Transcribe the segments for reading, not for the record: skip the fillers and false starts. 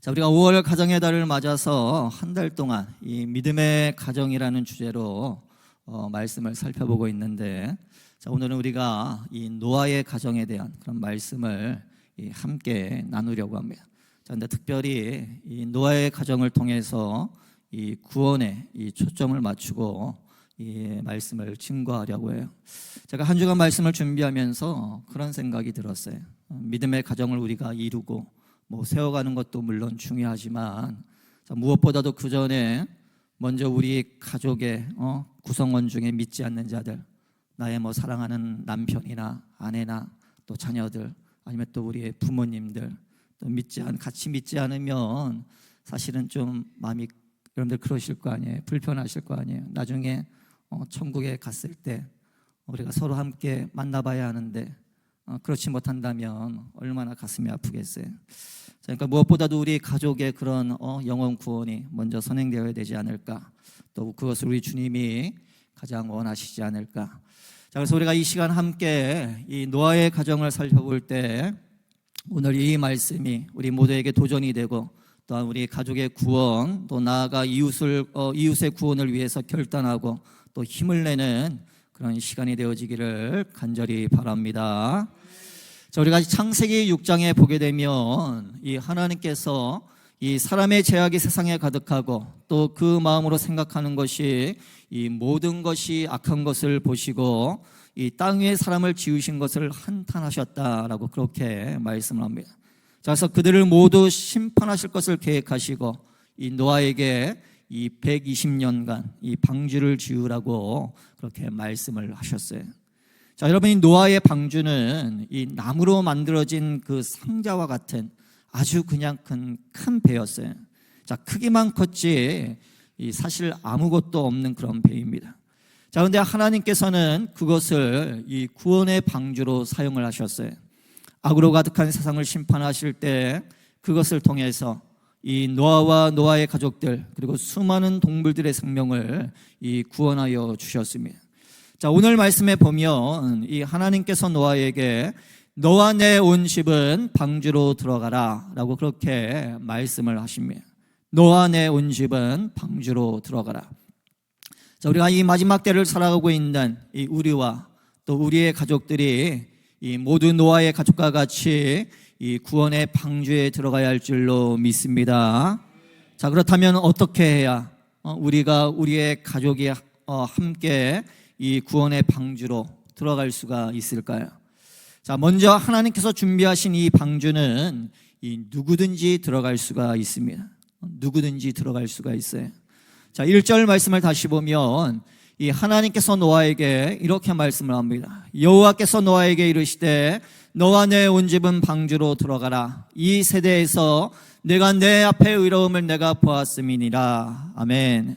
자, 우리가 5월 가정의 달을 맞아서 한 달 동안 이 믿음의 가정이라는 주제로 말씀을 살펴보고 있는데, 자, 오늘은 우리가 이 노아의 가정에 대한 그런 말씀을 함께 나누려고 합니다. 자, 근데 특별히 이 노아의 가정을 통해서 이 구원에 이 초점을 맞추고 이 말씀을 증거하려고 해요. 제가 한 주간 말씀을 준비하면서 그런 생각이 들었어요. 믿음의 가정을 우리가 이루고 세워가는 것도 물론 중요하지만, 무엇보다도 그 전에 먼저 우리 가족의 구성원 중에 믿지 않는 자들, 나의 사랑하는 남편이나 아내나 또 자녀들, 아니면 또 우리의 부모님들, 또 같이 믿지 않으면 사실은 좀 마음이, 여러분들 그러실 거 아니에요. 불편하실 거 아니에요. 나중에 천국에 갔을 때 우리가 서로 함께 만나봐야 하는데 그렇지 못한다면 얼마나 가슴이 아프겠어요. 그러니까 무엇보다도 우리 가족의 그런 영혼 구원이 먼저 선행되어야 되지 않을까, 또 그것을 우리 주님이 가장 원하시지 않을까. 자, 그래서 우리가 이 시간 함께 이 노아의 가정을 살펴볼 때 오늘 이 말씀이 우리 모두에게 도전이 되고, 또한 우리 가족의 구원, 또 나아가 이웃의 구원을 위해서 결단하고 또 힘을 내는 그런 시간이 되어지기를 간절히 바랍니다. 자, 우리가 창세기 6장에 보게 되면 이 하나님께서 이 사람의 죄악이 세상에 가득하고 또 그 마음으로 생각하는 것이 이 모든 것이 악한 것을 보시고 이 땅 위에 사람을 지으신 것을 한탄하셨다라고 그렇게 말씀을 합니다. 자, 그래서 그들을 모두 심판하실 것을 계획하시고 이 노아에게 이 120년간 이 방주를 지으라고 그렇게 말씀을 하셨어요. 자, 여러분, 이 노아의 방주는 이 나무로 만들어진 그 상자와 같은 아주 그냥 큰 배였어요. 자, 크기만 컸지 사실 아무것도 없는 그런 배입니다. 자, 그런데 하나님께서는 그것을 이 구원의 방주로 사용을 하셨어요. 악으로 가득한 세상을 심판하실 때 그것을 통해서 이 노아와 노아의 가족들, 그리고 수많은 동물들의 생명을 이 구원하여 주셨습니다. 자, 오늘 말씀에 보면 이 하나님께서 노아에게 너와 내 온 집은 방주로 들어가라 라고 그렇게 말씀을 하십니다. 너와 내 온 집은 방주로 들어가라. 자, 우리가 이 마지막 때를 살아가고 있는 이 우리와 또 우리의 가족들이 이 모두 노아의 가족과 같이 이 구원의 방주에 들어가야 할 줄로 믿습니다. 자, 그렇다면 어떻게 해야 우리가 우리의 가족이 함께 이 구원의 방주로 들어갈 수가 있을까요? 자, 먼저 하나님께서 준비하신 이 방주는 이 누구든지 들어갈 수가 있습니다. 누구든지 들어갈 수가 있어요. 자, 1절 말씀을 다시 보면 이 하나님께서 노아에게 이렇게 말씀을 합니다. 여호와께서 노아에게 이르시되 너와 내 온 집은 방주로 들어가라. 이 세대에서 내가 내 앞에 의로움을 내가 보았음이니라. 아멘.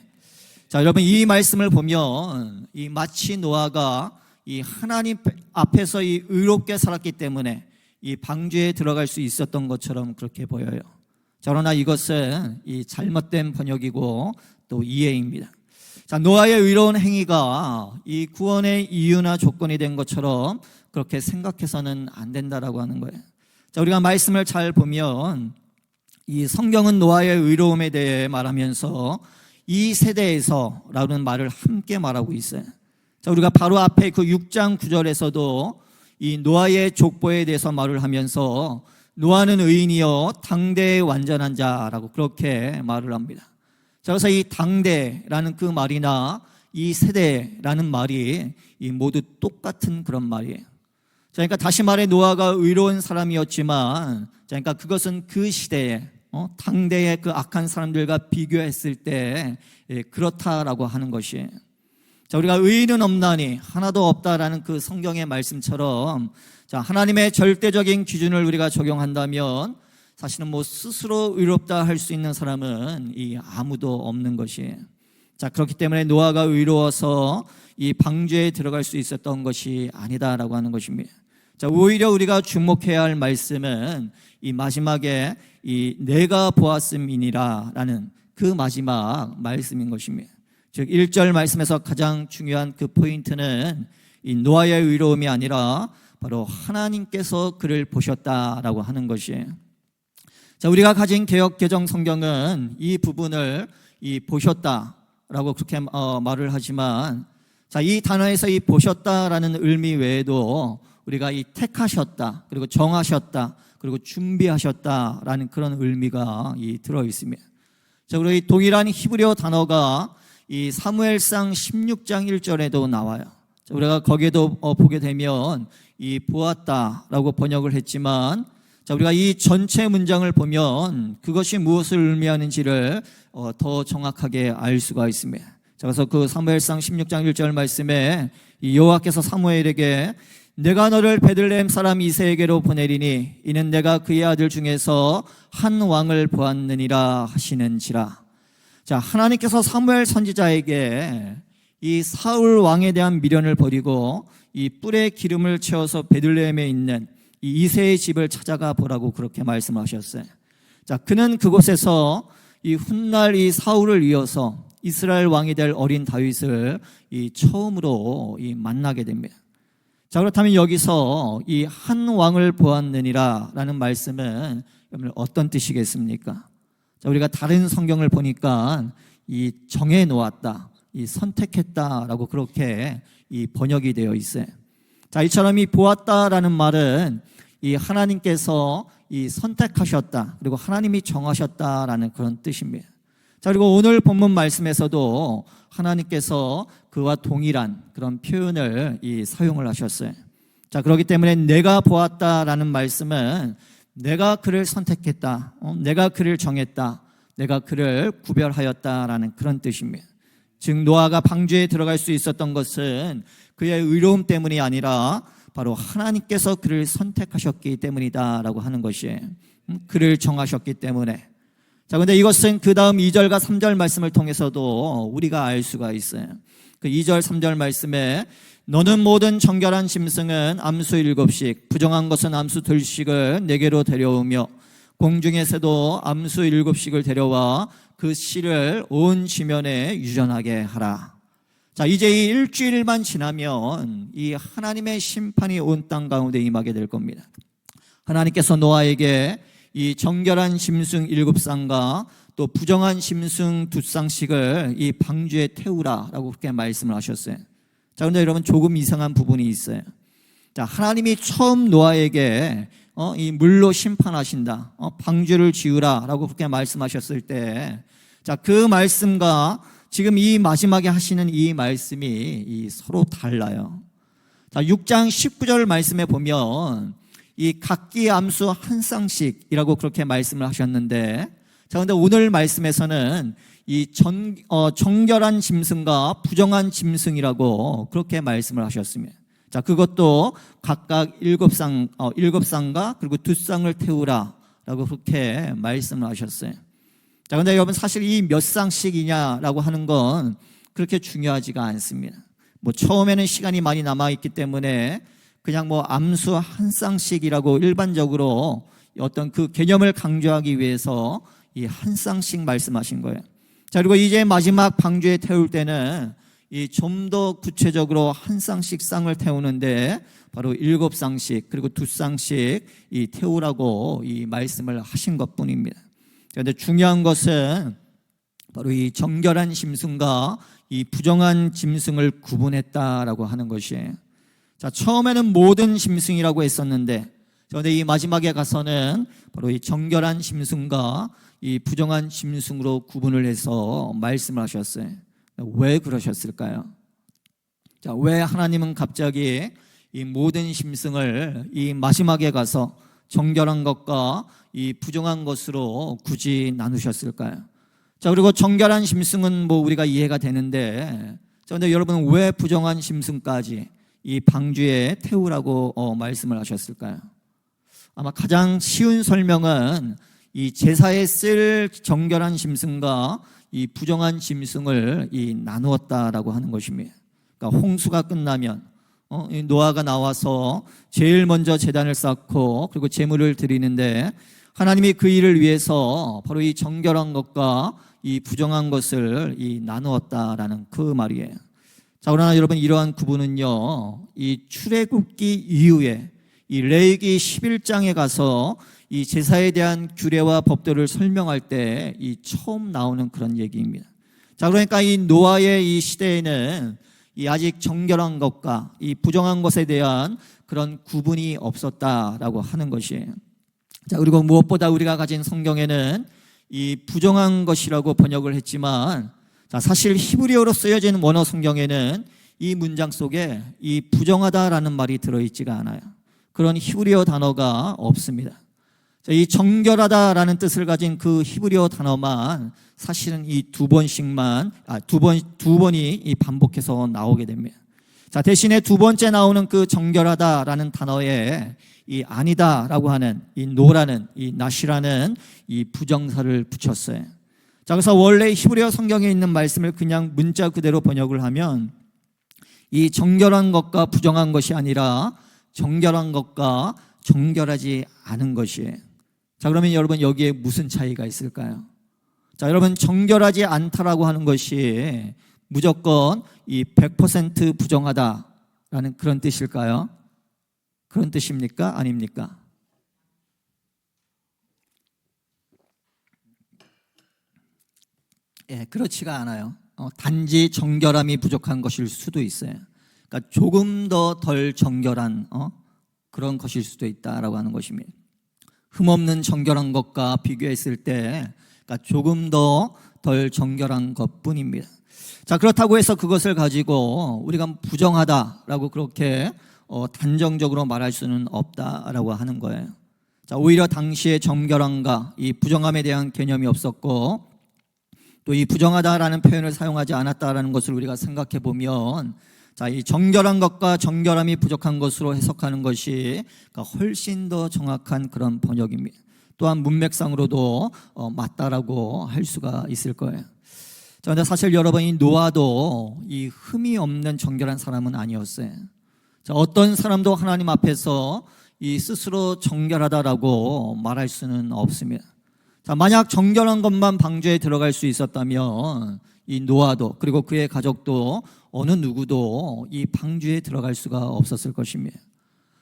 자, 여러분, 이 말씀을 보면 이 마치 노아가 이 하나님 앞에서 이 의롭게 살았기 때문에 이 방주에 들어갈 수 있었던 것처럼 그렇게 보여요. 자, 그러나 이것은 이 잘못된 번역이고 또 이해입니다. 자, 노아의 의로운 행위가 이 구원의 이유나 조건이 된 것처럼 그렇게 생각해서는 안 된다라고 하는 거예요. 자, 우리가 말씀을 잘 보면 이 성경은 노아의 의로움에 대해 말하면서 이 세대에서라는 말을 함께 말하고 있어요. 자, 우리가 바로 앞에 그 6장 9절에서도 이 노아의 족보에 대해서 말을 하면서 노아는 의인이요 당대의 완전한 자라고 그렇게 말을 합니다. 자, 그래서 이 당대라는 그 말이나 이 세대라는 말이 이 모두 똑같은 그런 말이에요. 자, 그러니까 다시 말해 노아가 의로운 사람이었지만, 자, 그러니까 그것은 그 시대에 당대의 그 악한 사람들과 비교했을 때 그렇다라고 하는 것이에요. 자, 우리가 의인은 없나니 하나도 없다라는 그 성경의 말씀처럼, 자, 하나님의 절대적인 기준을 우리가 적용한다면 사실은 스스로 의롭다 할 수 있는 사람은 아무도 없는 것이에요. 자, 그렇기 때문에 노아가 의로워서 이 방주에 들어갈 수 있었던 것이 아니다라고 하는 것입니다. 자, 오히려 우리가 주목해야 할 말씀은 이 마지막에 이 내가 보았음이니라라는 그 마지막 말씀인 것입니다. 즉 1절 말씀에서 가장 중요한 그 포인트는 이 노아의 의로움이 아니라 바로 하나님께서 그를 보셨다라고 하는 것이에요. 자, 우리가 가진 개역 개정 성경은 이 부분을 보셨다라고 그렇게 말을 하지만, 자, 이 단어에서 이 보셨다라는 의미 외에도 우리가 이 택하셨다, 그리고 정하셨다, 그리고 준비하셨다라는 그런 의미가 들어 있습니다. 자, 그리고 이 동일한 히브리어 단어가 이 사무엘상 16장 1절에도 나와요. 자, 우리가 거기에도 보게 되면 이 보았다라고 번역을 했지만, 자, 우리가 이 전체 문장을 보면 그것이 무엇을 의미하는지를 더 정확하게 알 수가 있습니다. 자, 그래서 그 사무엘상 16장 1절 말씀에 이 여호와께서 사무엘에게 내가 너를 베들레헴 사람 이새에게로 보내리니 이는 내가 그의 아들 중에서 한 왕을 보았느니라 하시는지라. 자, 하나님께서 사무엘 선지자에게 이 사울 왕에 대한 미련을 버리고 이 뿔에 기름을 채워서 베들레헴에 있는 이 이새의 집을 찾아가 보라고 그렇게 말씀하셨어요. 자, 그는 그곳에서 이 훗날 이 사울을 이어서 이스라엘 왕이 될 어린 다윗을 처음으로 만나게 됩니다. 자, 그렇다면 여기서 이 한 왕을 보았느니라 라는 말씀은 어떤 뜻이겠습니까? 자, 우리가 다른 성경을 보니까 이 정해 놓았다, 이 선택했다라고 그렇게 번역이 되어 있어요. 자, 이처럼 이 보았다라는 말은 이 하나님께서 선택하셨다, 그리고 하나님이 정하셨다라는 그런 뜻입니다. 자, 그리고 오늘 본문 말씀에서도 하나님께서 그와 동일한 그런 표현을 사용을 하셨어요. 자, 그렇기 때문에 내가 보았다라는 말씀은 내가 그를 선택했다, 내가 그를 정했다, 내가 그를 구별하였다라는 그런 뜻입니다. 즉 노아가 방주에 들어갈 수 있었던 것은 그의 의로움 때문이 아니라 바로 하나님께서 그를 선택하셨기 때문이다라고 하는 것이에요. 그를 정하셨기 때문에. 자, 그런데 이것은 그 다음 2절과 3절 말씀을 통해서도 우리가 알 수가 있어요. 그 2절 3절 말씀에 너는 모든 정결한 짐승은 암수 7씩 부정한 것은 암수 2씩을 내게로 데려오며 공중에서도 암수 7씩을 데려와 그 씨를 온 지면에 유전하게 하라. 자, 이제 이 일주일만 지나면 이 하나님의 심판이 온 땅 가운데 임하게 될 겁니다. 하나님께서 노아에게 이 정결한 짐승 7쌍과 또 부정한 짐승 2쌍씩을 이 방주에 태우라라고 그렇게 말씀을 하셨어요. 자, 그런데 여러분 조금 이상한 부분이 있어요. 자, 하나님이 처음 노아에게 이 물로 심판하신다, 방주를 지으라라고 그렇게 말씀하셨을 때, 자, 그 말씀과 지금 이 마지막에 하시는 이 말씀이 서로 달라요. 자, 6장 19절 말씀에 보면 이 각기 암수 한 쌍씩이라고 그렇게 말씀을 하셨는데, 자, 근데 오늘 말씀에서는 이 정결한 짐승과 부정한 짐승이라고 그렇게 말씀을 하셨습니다. 자, 그것도 각각 7쌍과 그리고 2쌍을 태우라라고 그렇게 말씀을 하셨어요. 자, 근데 여러분 사실 이 몇 쌍씩이냐라고 하는 건 그렇게 중요하지가 않습니다. 뭐 처음에는 시간이 많이 남아있기 때문에 그냥 뭐 암수 한 쌍씩이라고 일반적으로 어떤 그 개념을 강조하기 위해서 이 한 쌍씩 말씀하신 거예요. 자, 그리고 이제 마지막 방주에 태울 때는 이 좀 더 구체적으로 한 쌍씩 쌍을 태우는데 바로 7쌍씩 그리고 2쌍씩 이 태우라고 이 말씀을 하신 것뿐입니다. 그런데 중요한 것은 바로 이 정결한 짐승과 이 부정한 짐승을 구분했다라고 하는 것이에요. 자, 처음에는 모든 짐승이라고 했었는데, 그런데 이 마지막에 가서는 바로 이 정결한 짐승과 이 부정한 짐승으로 구분을 해서 말씀을 하셨어요. 왜 그러셨을까요? 자, 왜 하나님은 갑자기 이 모든 짐승을 이 마지막에 가서 정결한 것과 이 부정한 것으로 굳이 나누셨을까요? 자, 그리고 정결한 짐승은 뭐 우리가 이해가 되는데, 자, 근데 여러분 왜 부정한 짐승까지 이 방주에 태우라고 말씀을 하셨을까요? 아마 가장 쉬운 설명은 이 제사에 쓸 정결한 짐승과 이 부정한 짐승을 이 나누었다라고 하는 것입니다. 그러니까 홍수가 끝나면 노아가 나와서 제일 먼저 제단을 쌓고 그리고 제물을 드리는데, 하나님이 그 일을 위해서 바로 이 정결한 것과 이 부정한 것을 이 나누었다라는 그 말이에요. 자, 그러나 여러분 이러한 구분은요, 이 출애굽기 이후에 이 레위기 11장에 가서 이 제사에 대한 규례와 법도를 설명할 때 이 처음 나오는 그런 얘기입니다. 자, 그러니까 이 노아의 이 시대에는 이 아직 정결한 것과 이 부정한 것에 대한 그런 구분이 없었다라고 하는 것이에요. 자, 그리고 무엇보다 우리가 가진 성경에는 이 부정한 것이라고 번역을 했지만, 자, 사실 히브리어로 쓰여진 원어 성경에는 이 문장 속에 이 부정하다라는 말이 들어있지가 않아요. 그런 히브리어 단어가 없습니다. 자, 이 정결하다라는 뜻을 가진 그 히브리어 단어만 사실은 이 두 번이 이 반복해서 나오게 됩니다. 자, 대신에 두 번째 나오는 그 정결하다라는 단어에 이 아니다라고 하는 이 노라는 이 낫이라는 이 부정사를 붙였어요. 자, 그래서 원래 히브리어 성경에 있는 말씀을 그냥 문자 그대로 번역을 하면 이 정결한 것과 부정한 것이 아니라 정결한 것과 정결하지 않은 것이에요. 자, 그러면 여러분 여기에 무슨 차이가 있을까요? 자, 여러분 정결하지 않다라고 하는 것이 무조건 이 100% 부정하다라는 그런 뜻일까요? 그런 뜻입니까? 아닙니까? 예, 그렇지가 않아요. 단지 정결함이 부족한 것일 수도 있어요. 그러니까 조금 더 덜 정결한 그런 것일 수도 있다라고 하는 것입니다. 흠없는 정결한 것과 비교했을 때 그러니까 조금 더 덜 정결한 것뿐입니다. 자, 그렇다고 해서 그것을 가지고 우리가 부정하다라고 그렇게 단정적으로 말할 수는 없다라고 하는 거예요. 자, 오히려 당시에 정결함과 이 부정함에 대한 개념이 없었고 또 이 부정하다라는 표현을 사용하지 않았다라는 것을 우리가 생각해 보면, 자, 이 정결한 것과 정결함이 부족한 것으로 해석하는 것이 훨씬 더 정확한 그런 번역입니다. 또한 문맥상으로도 맞다라고 할 수가 있을 거예요. 자, 근데 사실 여러분 이 노아도 이 흠이 없는 정결한 사람은 아니었어요. 자, 어떤 사람도 하나님 앞에서 이 스스로 정결하다라고 말할 수는 없습니다. 자, 만약 정결한 것만 방주에 들어갈 수 있었다면 이 노아도 그리고 그의 가족도 어느 누구도 이 방주에 들어갈 수가 없었을 것입니다. 자,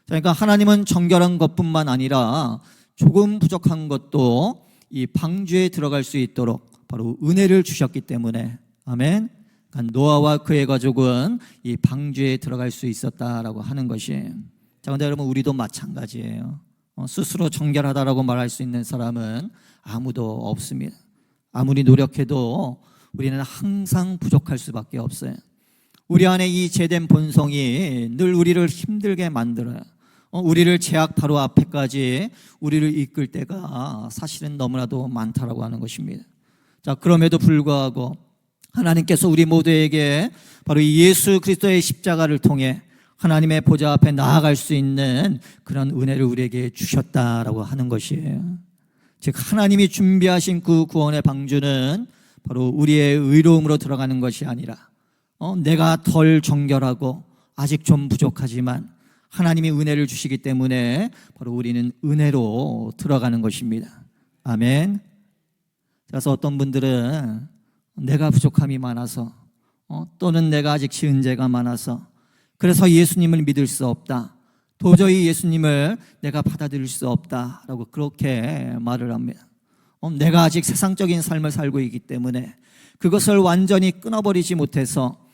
그러니까 하나님은 정결한 것뿐만 아니라 조금 부족한 것도 이 방주에 들어갈 수 있도록 바로 은혜를 주셨기 때문에, 아멘. 그러니까 노아와 그의 가족은 이 방주에 들어갈 수 있었다라고 하는 것이에요. 자, 그런데 여러분 우리도 마찬가지예요. 스스로 정결하다라고 말할 수 있는 사람은 아무도 없습니다. 아무리 노력해도 우리는 항상 부족할 수밖에 없어요. 우리 안에 이 죄된 본성이 늘 우리를 힘들게 만들어요. 우리를 죄악 바로 앞에까지 우리를 이끌 때가 사실은 너무나도 많다라고 하는 것입니다. 자, 그럼에도 불구하고 하나님께서 우리 모두에게 바로 이 예수 그리스도의 십자가를 통해 하나님의 보좌 앞에 나아갈 수 있는 그런 은혜를 우리에게 주셨다라고 하는 것이에요. 즉 하나님이 준비하신 그 구원의 방주는 바로 우리의 의로움으로 들어가는 것이 아니라 내가 덜 정결하고 아직 좀 부족하지만 하나님이 은혜를 주시기 때문에 바로 우리는 은혜로 들어가는 것입니다. 아멘. 그래서 어떤 분들은 내가 부족함이 많아서 또는 내가 아직 지은 죄가 많아서 그래서 예수님을 믿을 수 없다, 도저히 예수님을 내가 받아들일 수 없다라고 그렇게 말을 합니다. 내가 아직 세상적인 삶을 살고 있기 때문에 그것을 완전히 끊어버리지 못해서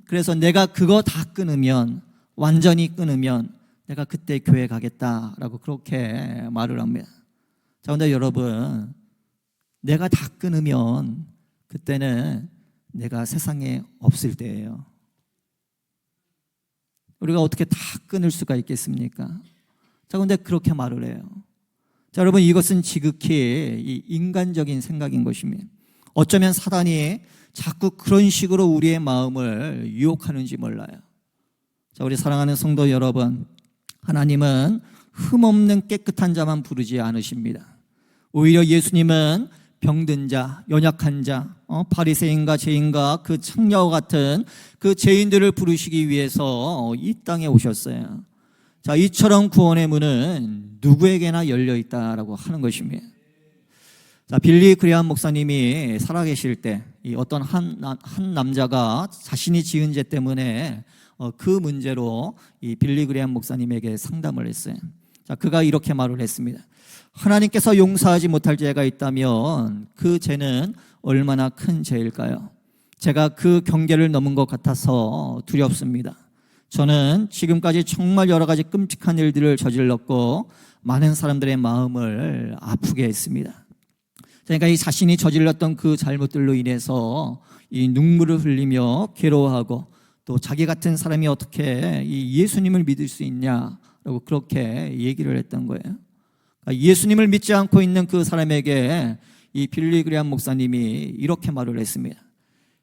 그래서 내가 그거 다 끊으면, 완전히 끊으면 내가 그때 교회 가겠다라고 그렇게 말을 합니다. 자, 그런데 여러분 내가 다 끊으면 그때는 내가 세상에 없을 때예요. 우리가 어떻게 다 끊을 수가 있겠습니까? 자, 그런데 그렇게 말을 해요. 자, 여러분 이것은 지극히 이 인간적인 생각인 것입니다. 어쩌면 사단이 자꾸 그런 식으로 우리의 마음을 유혹하는지 몰라요. 자, 우리 사랑하는 성도 여러분, 하나님은 흠없는 깨끗한 자만 부르지 않으십니다. 오히려 예수님은 병든 자, 연약한 자, 바리새인과 죄인과 그 창녀와 같은 그 죄인들을 부르시기 위해서 이 땅에 오셨어요. 자, 이처럼 구원의 문은 누구에게나 열려 있다라고 하는 것입니다. 자, 빌리 그레함 목사님이 살아계실 때 이 어떤 한 남자가 자신이 지은 죄 때문에 그 문제로 이 빌리 그레함 목사님에게 상담을 했어요. 자, 그가 이렇게 말을 했습니다. 하나님께서 용서하지 못할 죄가 있다면 그 죄는 얼마나 큰 죄일까요? 제가 그 경계를 넘은 것 같아서 두렵습니다. 저는 지금까지 정말 여러 가지 끔찍한 일들을 저질렀고 많은 사람들의 마음을 아프게 했습니다. 그러니까 이 자신이 저질렀던 그 잘못들로 인해서 이 눈물을 흘리며 괴로워하고 또 자기 같은 사람이 어떻게 이 예수님을 믿을 수 있냐라고 그렇게 얘기를 했던 거예요. 그러니까 예수님을 믿지 않고 있는 그 사람에게 이 빌리 그레이엄 목사님이 이렇게 말을 했습니다.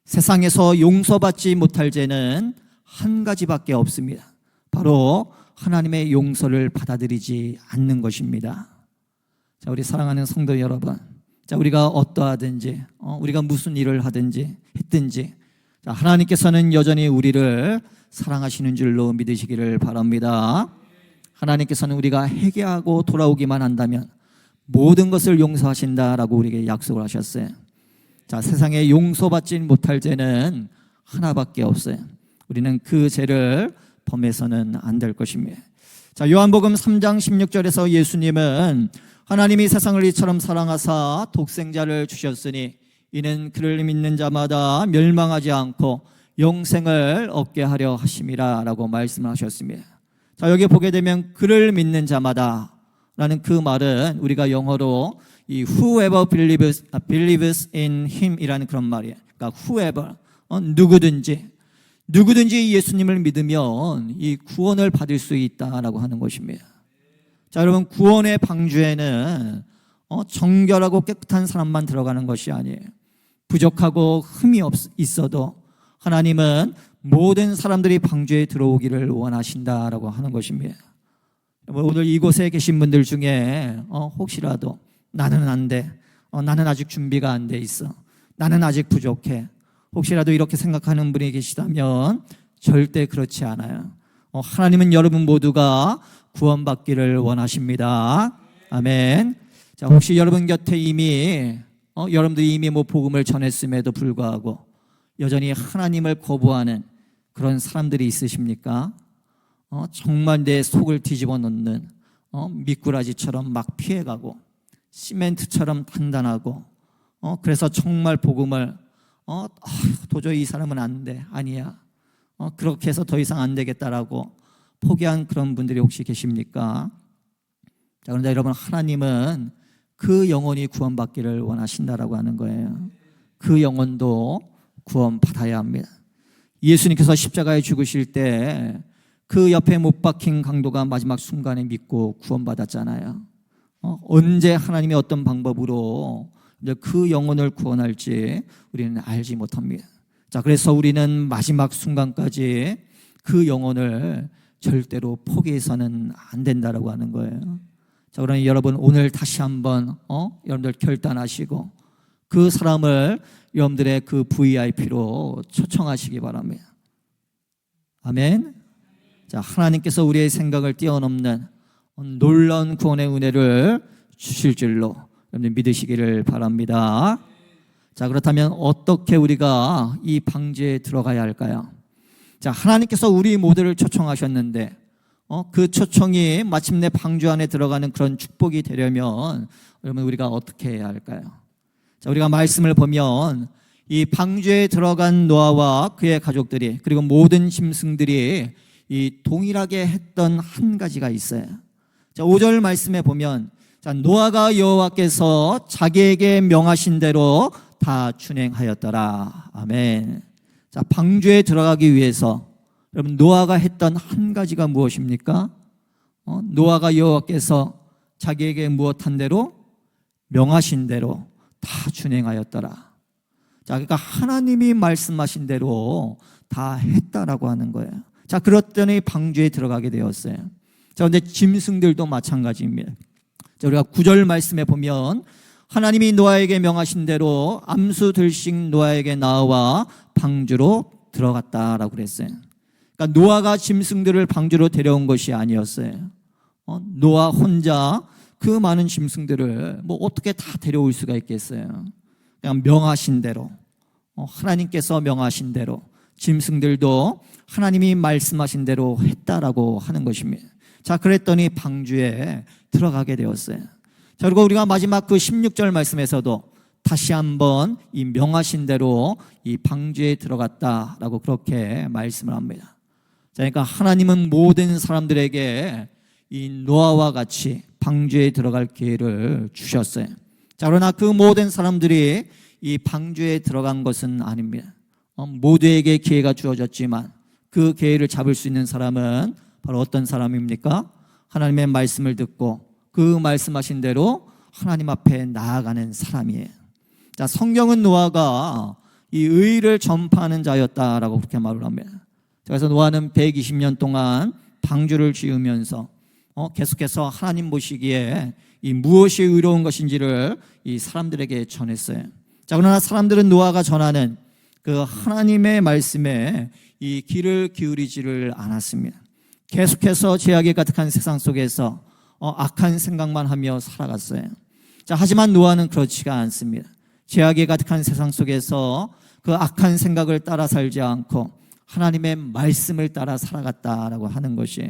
세상에서 용서받지 못할 죄는 한 가지밖에 없습니다. 바로 하나님의 용서를 받아들이지 않는 것입니다. 자, 우리 사랑하는 성도 여러분, 자, 우리가 어떠하든지 우리가 무슨 일을 하든지 했든지 자, 하나님께서는 여전히 우리를 사랑하시는 줄로 믿으시기를 바랍니다. 하나님께서는 우리가 회개하고 돌아오기만 한다면 모든 것을 용서하신다라고 우리에게 약속을 하셨어요. 자, 세상에 용서받지 못할 죄는 하나밖에 없어요. 우리는 그 죄를 범해서는 안 될 것입니다. 자, 요한복음 3장 16절에서 예수님은 하나님이 세상을 이처럼 사랑하사 독생자를 주셨으니 이는 그를 믿는 자마다 멸망하지 않고 영생을 얻게 하려 하심이라 라고 말씀하셨습니다. 자, 여기 보게 되면 그를 믿는 자마다 라는 그 말은 우리가 영어로 이 whoever believes in him 이라는 그런 말이에요. 그러니까 whoever, 누구든지 예수님을 믿으면 이 구원을 받을 수 있다라고 하는 것입니다. 자, 여러분, 구원의 방주에는 정결하고 깨끗한 사람만 들어가는 것이 아니에요. 부족하고 흠이 있어도 하나님은 모든 사람들이 방주에 들어오기를 원하신다라고 하는 것입니다. 오늘 이곳에 계신 분들 중에 혹시라도 나는 안 돼, 나는 아직 준비가 안 돼 있어, 나는 아직 부족해, 혹시라도 이렇게 생각하는 분이 계시다면 절대 그렇지 않아요. 하나님은 여러분 모두가 구원받기를 원하십니다. 아멘. 자, 혹시 여러분 곁에 여러분들이 이미 복음을 전했음에도 불구하고 여전히 하나님을 거부하는 그런 사람들이 있으십니까? 정말 내 속을 뒤집어 놓는 미꾸라지처럼 막 피해가고 시멘트처럼 단단하고 그래서 정말 복음을 도저히 이 사람은 안 돼, 아니야, 그렇게 해서 더 이상 안 되겠다라고 포기한 그런 분들이 혹시 계십니까? 자, 그런데 여러분, 하나님은 그 영혼이 구원받기를 원하신다라고 하는 거예요. 그 영혼도 구원받아야 합니다. 예수님께서 십자가에 죽으실 때 그 옆에 못 박힌 강도가 마지막 순간에 믿고 구원받았잖아요. 언제 하나님이 어떤 방법으로 그 영혼을 구원할지 우리는 알지 못합니다. 자, 그래서 우리는 마지막 순간까지 그 영혼을 절대로 포기해서는 안 된다라고 하는 거예요. 자, 그러니 여러분, 오늘 다시 한번 여러분들 결단하시고 그 사람을 여러분들의 그 VIP로 초청하시기 바랍니다. 아멘. 자, 하나님께서 우리의 생각을 뛰어넘는 놀라운 구원의 은혜를 주실 줄로 여러분들 믿으시기를 바랍니다. 자, 그렇다면 어떻게 우리가 이 방주에 들어가야 할까요? 자, 하나님께서 우리 모두를 초청하셨는데 그 초청이 마침내 방주 안에 들어가는 그런 축복이 되려면 여러분, 우리가 어떻게 해야 할까요? 자, 우리가 말씀을 보면 이 방주에 들어간 노아와 그의 가족들이 그리고 모든 짐승들이 이 동일하게 했던 한 가지가 있어요. 자, 5절 말씀에 보면 자, 노아가 여호와께서 자기에게 명하신 대로 다 준행하였더라. 아멘. 자, 방주에 들어가기 위해서 여러분, 노아가 했던 한 가지가 무엇입니까? 노아가 여호와께서 자기에게 무엇한 대로 명하신 대로 다 준행하였더라. 자, 그러니까 하나님이 말씀하신 대로 다 했다라고 하는 거예요. 자, 그랬더니 방주에 들어가게 되었어요. 자, 근데 짐승들도 마찬가지입니다. 자, 우리가 9절 말씀에 보면 하나님이 노아에게 명하신 대로 암수 들씩 노아에게 나와 방주로 들어갔다라고 그랬어요. 그러니까 노아가 짐승들을 방주로 데려온 것이 아니었어요. 노아 혼자 그 많은 짐승들을 어떻게 다 데려올 수가 있겠어요? 그냥 명하신 대로, 하나님께서 명하신 대로 짐승들도 하나님이 말씀하신 대로 했다라고 하는 것입니다. 자, 그랬더니 방주에 들어가게 되었어요. 자, 그리고 우리가 마지막 그 16절 말씀에서도 다시 한번 이 명하신 대로 이 방주에 들어갔다라고 그렇게 말씀을 합니다. 자, 그러니까 하나님은 모든 사람들에게 이 노아와 같이 방주에 들어갈 기회를 주셨어요. 자, 그러나 그 모든 사람들이 이 방주에 들어간 것은 아닙니다. 모두에게 기회가 주어졌지만 그 기회를 잡을 수 있는 사람은 바로 어떤 사람입니까? 하나님의 말씀을 듣고 그 말씀하신 대로 하나님 앞에 나아가는 사람이에요. 자, 성경은 노아가 이 의를 전파하는 자였다라고 그렇게 말을 합니다. 그래서 노아는 120년 동안 방주를 지으면서 계속해서 하나님 보시기에 이 무엇이 의로운 것인지를 이 사람들에게 전했어요. 자, 그러나 사람들은 노아가 전하는 그 하나님의 말씀에 이 귀를 기울이지를 않았습니다. 계속해서 죄악에 가득한 세상 속에서 악한 생각만 하며 살아갔어요. 자, 하지만 노아는 그렇지가 않습니다. 죄악에 가득한 세상 속에서 그 악한 생각을 따라 살지 않고 하나님의 말씀을 따라 살아갔다라고 하는 것이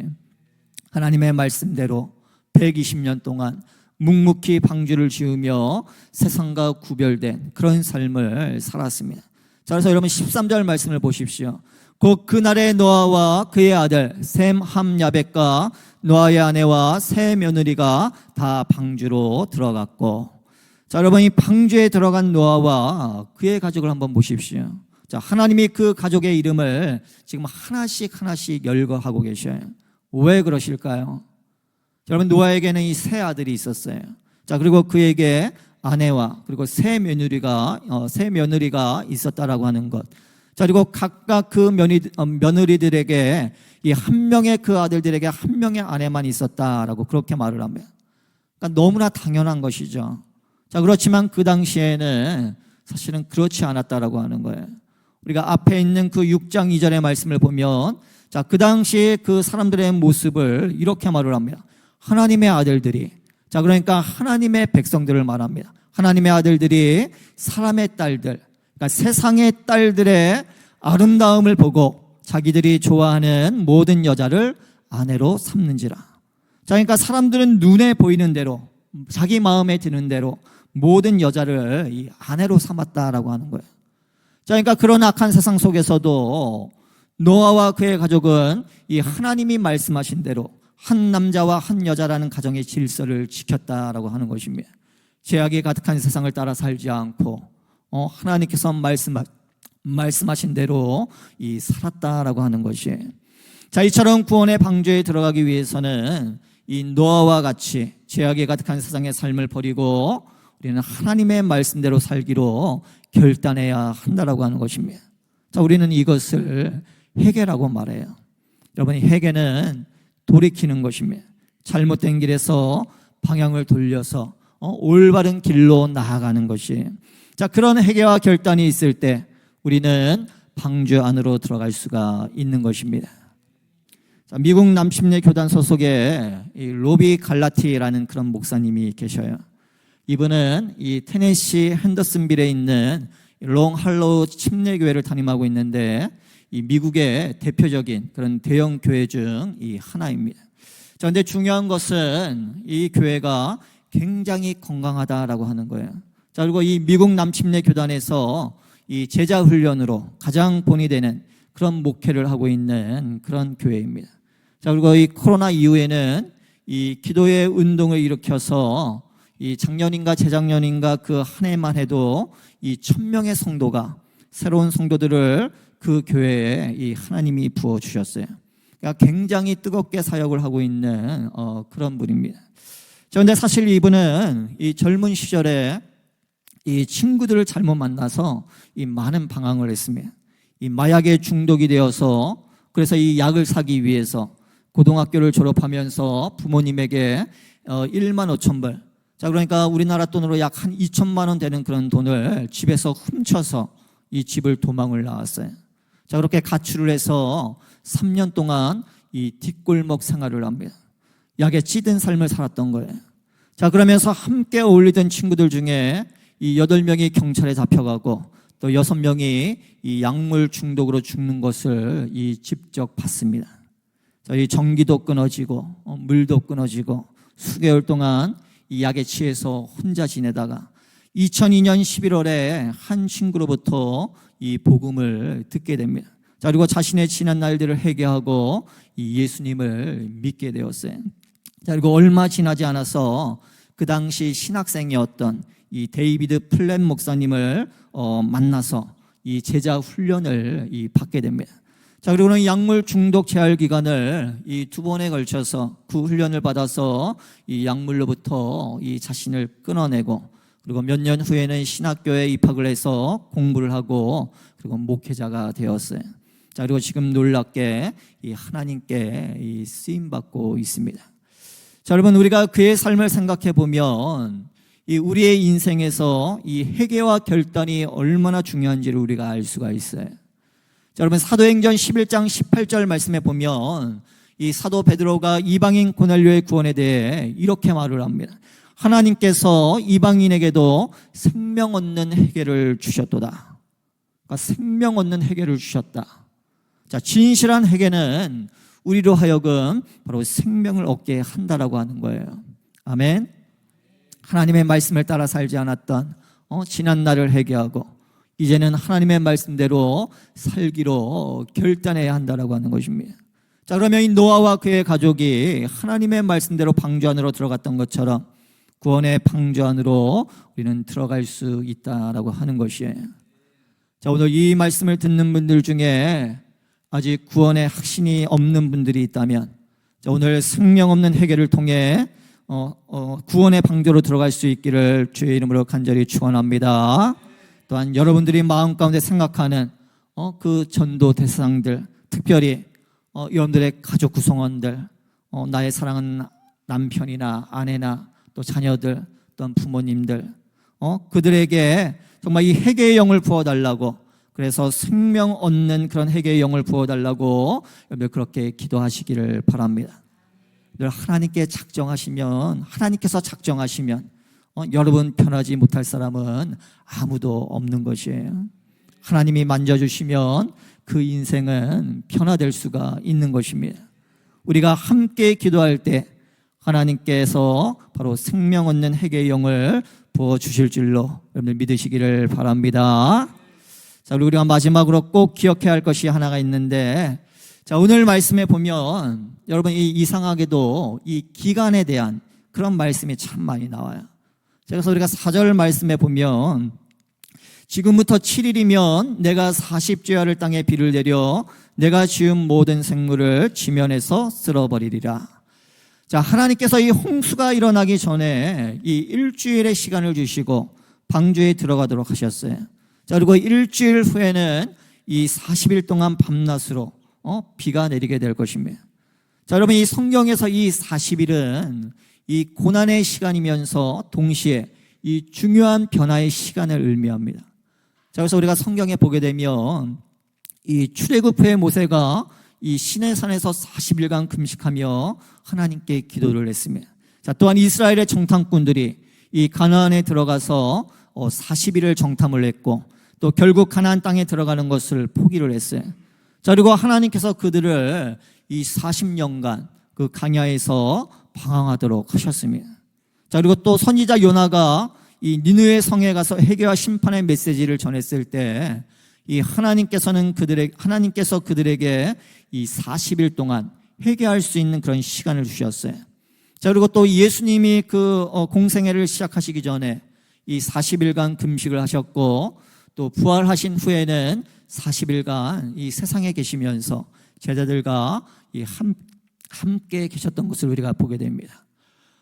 하나님의 말씀대로 120년 동안 묵묵히 방주를 지으며 세상과 구별된 그런 삶을 살았습니다. 자, 그래서 여러분 13절 말씀을 보십시오. 곧 그날의 노아와 그의 아들 셈, 함, 야벳과 노아의 아내와 세 며느리가 다 방주로 들어갔고, 자, 여러분 이 방주에 들어간 노아와 그의 가족을 한번 보십시오. 자, 하나님이 그 가족의 이름을 지금 하나씩 하나씩 열거하고 계셔요. 왜 그러실까요? 여러분 노아에게는 이 세 아들이 있었어요. 자, 그리고 그에게 아내와 그리고 세 며느리가 있었다라고 하는 것. 자, 그리고 각각 그 며느리들에게 이 한 명의 그 아들들에게 한 명의 아내만 있었다라고 그렇게 말을 합니다. 그러니까 너무나 당연한 것이죠. 자, 그렇지만 그 당시에는 사실은 그렇지 않았다라고 하는 거예요. 우리가 앞에 있는 그 6장 2절의 말씀을 보면, 자, 그 당시 그 사람들의 모습을 이렇게 말을 합니다. 하나님의 아들들이, 자, 그러니까 하나님의 백성들을 말합니다. 하나님의 아들들이 사람의 딸들, 그러니까 세상의 딸들의 아름다움을 보고 자기들이 좋아하는 모든 여자를 아내로 삼는지라. 자, 그러니까 사람들은 눈에 보이는 대로 자기 마음에 드는 대로 모든 여자를 이 아내로 삼았다라고 하는 거예요. 자, 그러니까 그런 악한 세상 속에서도 노아와 그의 가족은 이 하나님이 말씀하신 대로 한 남자와 한 여자라는 가정의 질서를 지켰다라고 하는 것입니다. 죄악이 가득한 세상을 따라 살지 않고 하나님께서 말씀하신 대로 이 살았다라고 하는 것이에요. 자, 이처럼 구원의 방주에 들어가기 위해서는 이 노아와 같이 죄악에 가득한 세상의 삶을 버리고 우리는 하나님의 말씀대로 살기로 결단해야 한다라고 하는 것입니다. 자, 우리는 이것을 회개라고 말해요. 여러분이 회개는 돌이키는 것입니다. 잘못된 길에서 방향을 돌려서 올바른 길로 나아가는 것이. 자, 그런 회개와 결단이 있을 때 우리는 방주 안으로 들어갈 수가 있는 것입니다. 자, 미국 남침례 교단 소속의 이 로비 갈라티라는 그런 목사님이 계셔요. 이분은 이 테네시 핸더슨빌에 있는 롱 할로우 침례교회를 담임하고 있는데 이 미국의 대표적인 그런 대형 교회 중 이 하나입니다. 자, 근데 중요한 것은 이 교회가 굉장히 건강하다라고 하는 거예요. 자, 그리고 이 미국 남침례 교단에서 이 제자 훈련으로 가장 본이 되는 그런 목회를 하고 있는 그런 교회입니다. 자, 그리고 이 코로나 이후에는 이 기도의 운동을 일으켜서 이 작년인가 재작년인가 그 한 해만 해도 이 1000명의 성도가 새로운 성도들을 그 교회에 이 하나님이 부어 주셨어요. 그러니까 굉장히 뜨겁게 사역을 하고 있는 그런 분입니다. 그런데 사실 이분은 이 젊은 시절에 이 친구들을 잘못 만나서 이 많은 방황을 했습니다. 이 마약에 중독이 되어서 그래서 이 약을 사기 위해서 고등학교를 졸업하면서 부모님에게 1만 5천 불, 자, 그러니까 우리나라 돈으로 약 한 2천만 원 되는 그런 돈을 집에서 훔쳐서 이 집을 도망을 나왔어요. 자, 그렇게 가출을 해서 3년 동안 이 뒷골목 생활을 합니다. 약에 찌든 삶을 살았던 거예요. 자, 그러면서 함께 어울리던 친구들 중에 이 8명이 경찰에 잡혀가고 또 6명이 이 약물 중독으로 죽는 것을 이 직접 봤습니다. 자, 이 전기도 끊어지고 물도 끊어지고 수개월 동안 이 약에 취해서 혼자 지내다가 2002년 11월에 한 친구로부터 이 복음을 듣게 됩니다. 자, 그리고 자신의 지난 날들을 회개하고 이 예수님을 믿게 되었어요. 자, 그리고 얼마 지나지 않아서 그 당시 신학생이었던 이 데이비드 플랫 목사님을 만나서 이 제자 훈련을 받게 됩니다. 자, 그리고는 약물 중독 재활 기간을 이 2번에 걸쳐서 그 훈련을 받아서 이 약물로부터 이 자신을 끊어내고, 그리고 몇 년 후에는 신학교에 입학을 해서 공부를 하고 그리고 목회자가 되었어요. 자, 그리고 지금 놀랍게 이 하나님께 이 쓰임 받고 있습니다. 자, 여러분, 우리가 그의 삶을 생각해 보면 이 우리의 인생에서 이 회개와 결단이 얼마나 중요한지를 우리가 알 수가 있어요. 자, 여러분, 사도행전 11장 18절 말씀에 보면 이 사도 베드로가 이방인 고넬료의 구원에 대해 이렇게 말을 합니다. 하나님께서 이방인에게도 생명 얻는 회개를 주셨도다. 그러니까 생명 얻는 회개를 주셨다. 자, 진실한 회개는 우리로 하여금 바로 생명을 얻게 한다라고 하는 거예요. 아멘. 하나님의 말씀을 따라 살지 않았던 지난 날을 회개하고 이제는 하나님의 말씀대로 살기로 결단해야 한다라고 하는 것입니다. 자, 그러면 이 노아와 그의 가족이 하나님의 말씀대로 방주 안으로 들어갔던 것처럼 구원의 방주 안으로 우리는 들어갈 수 있다라고 하는 것이에요. 자, 오늘 이 말씀을 듣는 분들 중에 아직 구원의 확신이 없는 분들이 있다면, 자, 오늘 생명 없는 회개를 통해 구원의 방주로 들어갈 수 있기를 주의 이름으로 간절히 축원합니다. 또한 여러분들이 마음 가운데 생각하는 그 전도 대상들, 특별히 여러분들의 가족 구성원들, 나의 사랑하는 남편이나 아내나 또 자녀들, 또한 부모님들, 그들에게 정말 이 회개의 영을 부어달라고, 그래서 생명 얻는 그런 회개의 영을 부어달라고 여러분들 그렇게 기도하시기를 바랍니다. 늘 하나님께서 작정하시면 여러분 편하지 못할 사람은 아무도 없는 것이에요. 하나님이 만져주시면 그 인생은 변화될 수가 있는 것입니다. 우리가 함께 기도할 때 하나님께서 바로 생명 얻는 회개의 영을 부어주실 줄로 여러분들 믿으시기를 바랍니다. 자, 그리고 우리가 마지막으로 꼭 기억해야 할 것이 하나가 있는데, 자, 오늘 말씀에 보면 여러분 이상하게도 이 기간에 대한 그런 말씀이 참 많이 나와요. 그래서 우리가 4절 말씀에 보면 지금부터 7일이면 내가 40죄와를 땅에 비를 내려 내가 지은 모든 생물을 지면에서 쓸어버리리라. 자, 하나님께서 이 홍수가 일어나기 전에 이 일주일의 시간을 주시고 방주에 들어가도록 하셨어요. 자, 그리고 일주일 후에는 이 40일 동안 밤낮으로 비가 내리게 될 것입니다. 자, 여러분, 이 성경에서 이 40일은 이 고난의 시간이면서 동시에 이 중요한 변화의 시간을 의미합니다. 자, 그래서 우리가 성경에 보게 되면 이 출애굽 후에 모세가 이 시내산에서 40일간 금식하며 하나님께 기도를 했습니다. 자, 또한 이스라엘의 정탐꾼들이 이 가나안에 들어가서 40일을 정탐을 했고 또 결국 가나안 땅에 들어가는 것을 포기를 했어요. 자, 그리고 하나님께서 그들을 이 40년간 그 광야에서 방황하도록 하셨습니다. 자, 그리고 또 선지자 요나가 이 니느웨 성에 가서 회개와 심판의 메시지를 전했을 때 이 하나님께서 그들에게 이 40일 동안 회개할 수 있는 그런 시간을 주셨어요. 자, 그리고 또 예수님이 그 공생애를 시작하시기 전에 이 40일간 금식을 하셨고 또 부활하신 후에는 40일간 이 세상에 계시면서 제자들과 함께 계셨던 것을 우리가 보게 됩니다.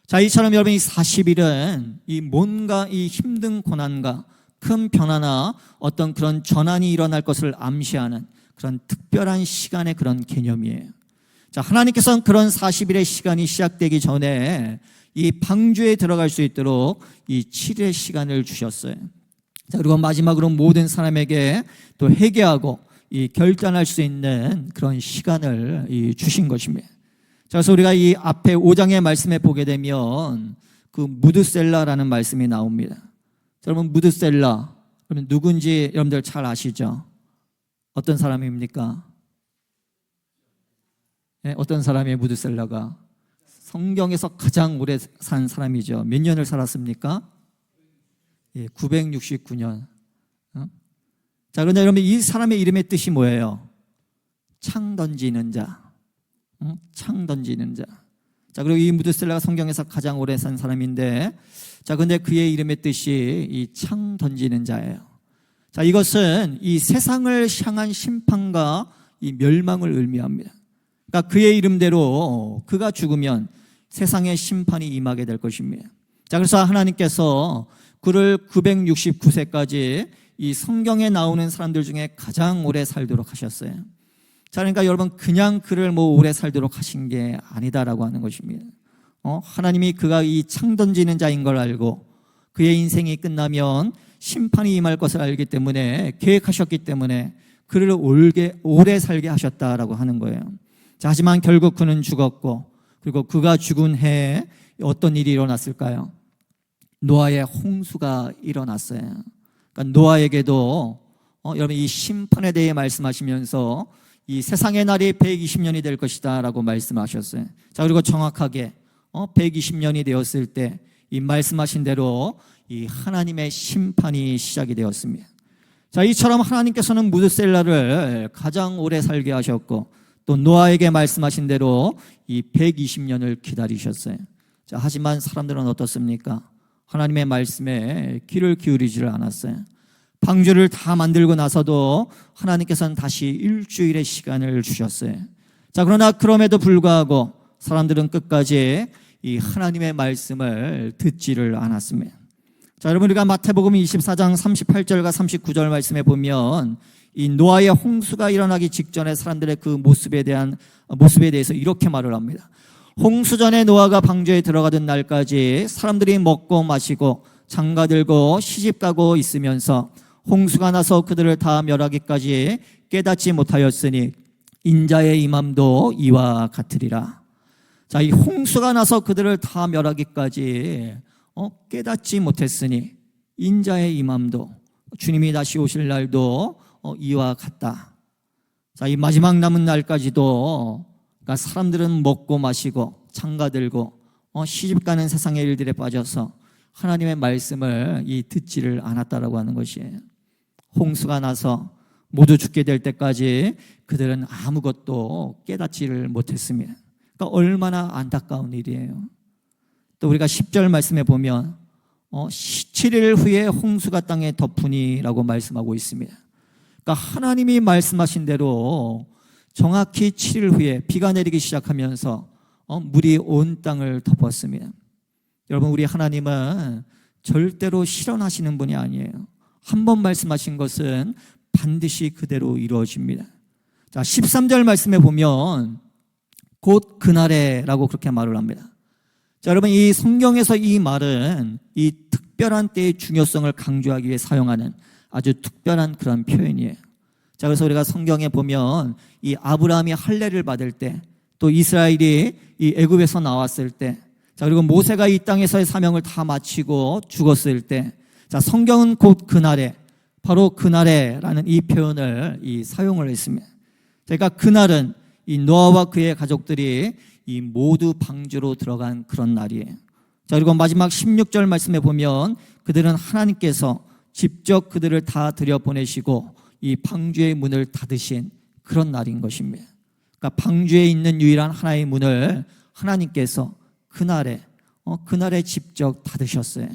자, 이처럼 여러분 이 40일은 이 뭔가 이 힘든 고난과 큰 변화나 어떤 그런 전환이 일어날 것을 암시하는 그런 특별한 시간의 그런 개념이에요. 자, 하나님께서는 그런 40일의 시간이 시작되기 전에 이 방주에 들어갈 수 있도록 이 7일의 시간을 주셨어요. 자, 그리고 마지막으로 모든 사람에게 또 회개하고 이 결단할 수 있는 그런 시간을 주신 것입니다. 자, 그래서 우리가 이 앞에 5장의 말씀에 보게 되면 그 무드셀라라는 말씀이 나옵니다. 자, 여러분 무드셀라, 그러면 누군지 여러분들 잘 아시죠? 어떤 사람입니까? 어떤 사람의 무드셀라가 성경에서 가장 오래 산 사람이죠. 몇 년을 살았습니까? 969년. 자, 그런데 여러분, 이 사람의 이름의 뜻이 뭐예요? 창 던지는 자. 창 던지는 자. 자, 그리고 이 무드셀라가 성경에서 가장 오래 산 사람인데, 자, 근데 그의 이름의 뜻이 이 창 던지는 자예요. 자, 이것은 이 세상을 향한 심판과 이 멸망을 의미합니다. 그러니까 그의 이름대로 그가 죽으면 세상의 심판이 임하게 될 것입니다. 자, 그래서 하나님께서 그를 969세까지 이 성경에 나오는 사람들 중에 가장 오래 살도록 하셨어요. 자, 그러니까 여러분, 그냥 그를 오래 살도록 하신 게 아니다라고 하는 것입니다. 하나님이 그가 이 창 던지는 자인 걸 알고 그의 인생이 끝나면 심판이 임할 것을 알기 때문에 계획하셨기 때문에 그를 오래 살게 하셨다라고 하는 거예요. 자, 하지만 결국 그는 죽었고, 그리고 그가 죽은 해에 어떤 일이 일어났을까요? 노아의 홍수가 일어났어요. 그러니까 노아에게도 여러분, 이 심판에 대해 말씀하시면서 이 세상의 날이 120년이 될 것이다 라고 말씀하셨어요. 자, 그리고 정확하게 120년이 되었을 때 이 말씀하신 대로 이 하나님의 심판이 시작이 되었습니다. 자, 이처럼 하나님께서는 무드셀라를 가장 오래 살게 하셨고, 또 노아에게 말씀하신 대로 이 120년을 기다리셨어요. 자, 하지만 사람들은 어떻습니까? 하나님의 말씀에 귀를 기울이지를 않았어요. 방주를 다 만들고 나서도 하나님께서는 다시 일주일의 시간을 주셨어요. 자, 그러나 그럼에도 불구하고 사람들은 끝까지 이 하나님의 말씀을 듣지를 않았습니다. 자, 여러분, 우리가 마태복음 24장 38절과 39절 말씀에 보면 이 노아의 홍수가 일어나기 직전에 사람들의 그 모습에 대해서 이렇게 말을 합니다. 홍수 전에 노아가 방주에 들어가던 날까지 사람들이 먹고 마시고 장가들고 시집가고 있으면서 홍수가 나서 그들을 다 멸하기까지 깨닫지 못하였으니 인자의 임함도 이와 같으리라. 자, 이 홍수가 나서 그들을 다 멸하기까지 깨닫지 못했으니 인자의 임함도, 주님이 다시 오실 날도 이와 같다. 자, 이 마지막 남은 날까지도 그러니까 사람들은 먹고 마시고 장가들고 시집가는 세상의 일들에 빠져서 하나님의 말씀을 듣지를 않았다라고 하는 것이에요. 홍수가 나서 모두 죽게 될 때까지 그들은 아무것도 깨닫지를 못했습니다. 그러니까 얼마나 안타까운 일이에요. 또 우리가 10절 말씀에 보면 7일 후에 홍수가 땅에 덮으니라고 말씀하고 있습니다. 그러니까 하나님이 말씀하신 대로 정확히 7일 후에 비가 내리기 시작하면서 물이 온 땅을 덮었습니다. 여러분, 우리 하나님은 절대로 실현하시는 분이 아니에요. 한 번 말씀하신 것은 반드시 그대로 이루어집니다. 자, 13절 말씀에 보면 곧 그날에라고 그렇게 말을 합니다. 자, 여러분, 이 성경에서 이 말은 이 특별한 때의 중요성을 강조하기 위해 사용하는 아주 특별한 그런 표현이에요. 자, 그래서 우리가 성경에 보면 이 아브라함이 할례를 받을 때, 또 이스라엘이 이 애굽에서 나왔을 때, 자, 그리고 모세가 이 땅에서의 사명을 다 마치고 죽었을 때, 자, 성경은 곧 그날에, 바로 그날에라는 이 표현을 사용을 했습니다. 그러니까 그날은 이 노아와 그의 가족들이 이 모두 방주로 들어간 그런 날이에요. 자, 그리고 마지막 16절 말씀에 보면 그들은 하나님께서 직접 그들을 다 들여보내시고 이 방주의 문을 닫으신 그런 날인 것입니다. 그러니까 방주에 있는 유일한 하나의 문을 하나님께서 그날에 직접 닫으셨어요.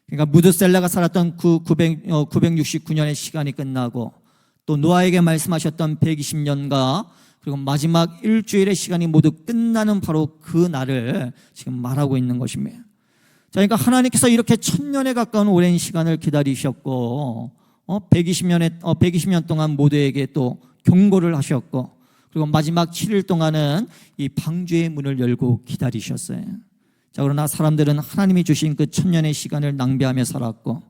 그러니까 무드셀라가 살았던 그 969년의 시간이 끝나고, 또 노아에게 말씀하셨던 120년과 그리고 마지막 일주일의 시간이 모두 끝나는 바로 그 날을 지금 말하고 있는 것입니다. 자, 그러니까 하나님께서 이렇게 1000년에 가까운 오랜 시간을 기다리셨고 120년 동안 모두에게 또 경고를 하셨고, 그리고 마지막 7일 동안은 이 방주의 문을 열고 기다리셨어요. 자, 그러나 사람들은 하나님이 주신 그 1000년의 시간을 낭비하며 살았고,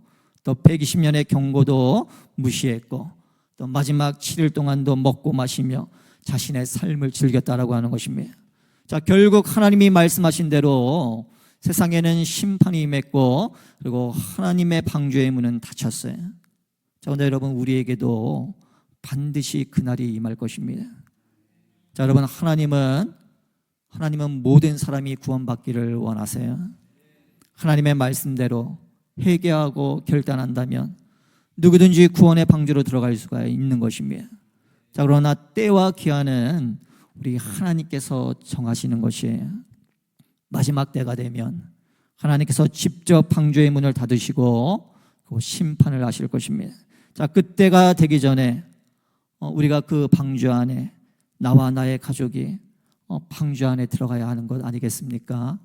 또 120년의 경고도 무시했고, 또 마지막 7일 동안도 먹고 마시며 자신의 삶을 즐겼다라고 하는 것입니다. 자, 결국 하나님이 말씀하신 대로 세상에는 심판이 임했고, 그리고 하나님의 방주의 문은 닫혔어요. 자, 그런데 여러분, 우리에게도 반드시 그날이 임할 것입니다. 자, 여러분, 하나님은 모든 사람이 구원받기를 원하세요. 하나님의 말씀대로 회개하고 결단한다면 누구든지 구원의 방주로 들어갈 수가 있는 것입니다. 자, 그러나 때와 기한은 우리 하나님께서 정하시는 것이에요. 마지막 때가 되면 하나님께서 직접 방주의 문을 닫으시고 그 심판을 하실 것입니다. 자, 그때가 되기 전에 우리가 그 방주 안에, 나와 나의 가족이 방주 안에 들어가야 하는 것 아니겠습니까?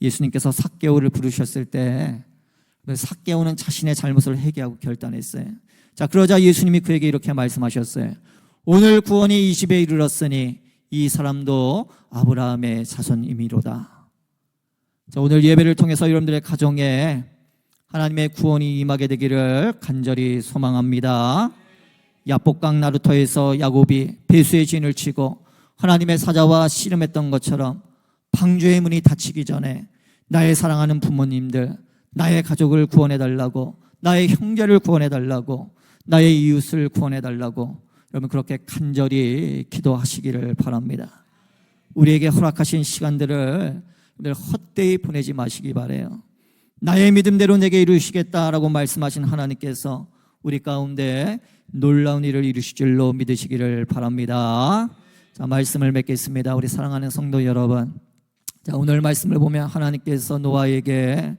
예수님께서 삭개오를 부르셨을 때 삭개오는 자신의 잘못을 회개하고 결단했어요. 자, 그러자 예수님이 그에게 이렇게 말씀하셨어요. 오늘 구원이 이 집에 이르렀으니 이 사람도 아브라함의 자손이미로다. 자, 오늘 예배를 통해서 여러분들의 가정에 하나님의 구원이 임하게 되기를 간절히 소망합니다. 야복강 나루터에서 야곱이 배수의 진을 치고 하나님의 사자와 씨름했던 것처럼 방주의 문이 닫히기 전에 나의 사랑하는 부모님들, 나의 가족을 구원해달라고, 나의 형제를 구원해달라고, 나의 이웃을 구원해달라고 여러분 그렇게 간절히 기도하시기를 바랍니다. 우리에게 허락하신 시간들을 헛되이 보내지 마시기 바라요. 나의 믿음대로 내게 이루시겠다라고 말씀하신 하나님께서 우리 가운데 놀라운 일을 이루실 줄로 믿으시기를 바랍니다. 자, 말씀을 맺겠습니다. 우리 사랑하는 성도 여러분, 자, 오늘 말씀을 보면 하나님께서 노아에게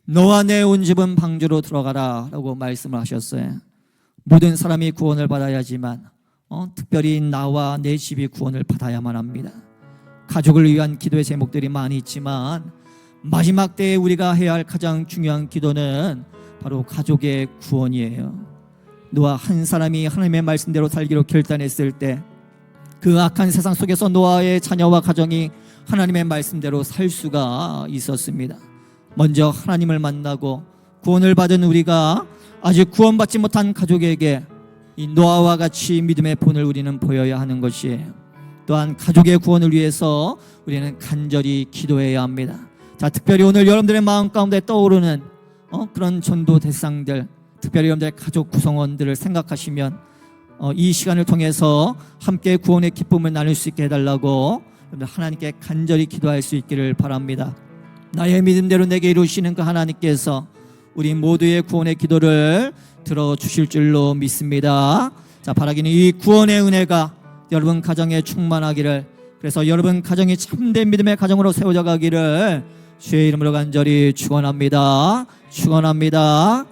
너와 내 온 집은 방주로 들어가라 라고 말씀을 하셨어요. 모든 사람이 구원을 받아야지만 특별히 나와 내 집이 구원을 받아야만 합니다. 가족을 위한 기도의 제목들이 많이 있지만 마지막 때에 우리가 해야 할 가장 중요한 기도는 바로 가족의 구원이에요. 노아 한 사람이 하나님의 말씀대로 살기로 결단했을 때 그 악한 세상 속에서 노아의 자녀와 가정이 하나님의 말씀대로 살 수가 있었습니다. 먼저 하나님을 만나고 구원을 받은 우리가 아직 구원받지 못한 가족에게 이 노아와 같이 믿음의 본을 우리는 보여야 하는 것이에요. 또한 가족의 구원을 위해서 우리는 간절히 기도해야 합니다. 자, 특별히 오늘 여러분들의 마음 가운데 떠오르는 그런 전도 대상들, 특별히 여러분들의 가족 구성원들을 생각하시면 이 시간을 통해서 함께 구원의 기쁨을 나눌 수 있게 해달라고 여러분들 하나님께 간절히 기도할 수 있기를 바랍니다. 나의 믿음대로 내게 이루시는 그 하나님께서 우리 모두의 구원의 기도를 들어주실 줄로 믿습니다. 자, 바라기는 이 구원의 은혜가 여러분 가정에 충만하기를, 그래서 여러분 가정이 참된 믿음의 가정으로 세워져 가기를 주의 이름으로 간절히 축원합니다. 축원합니다.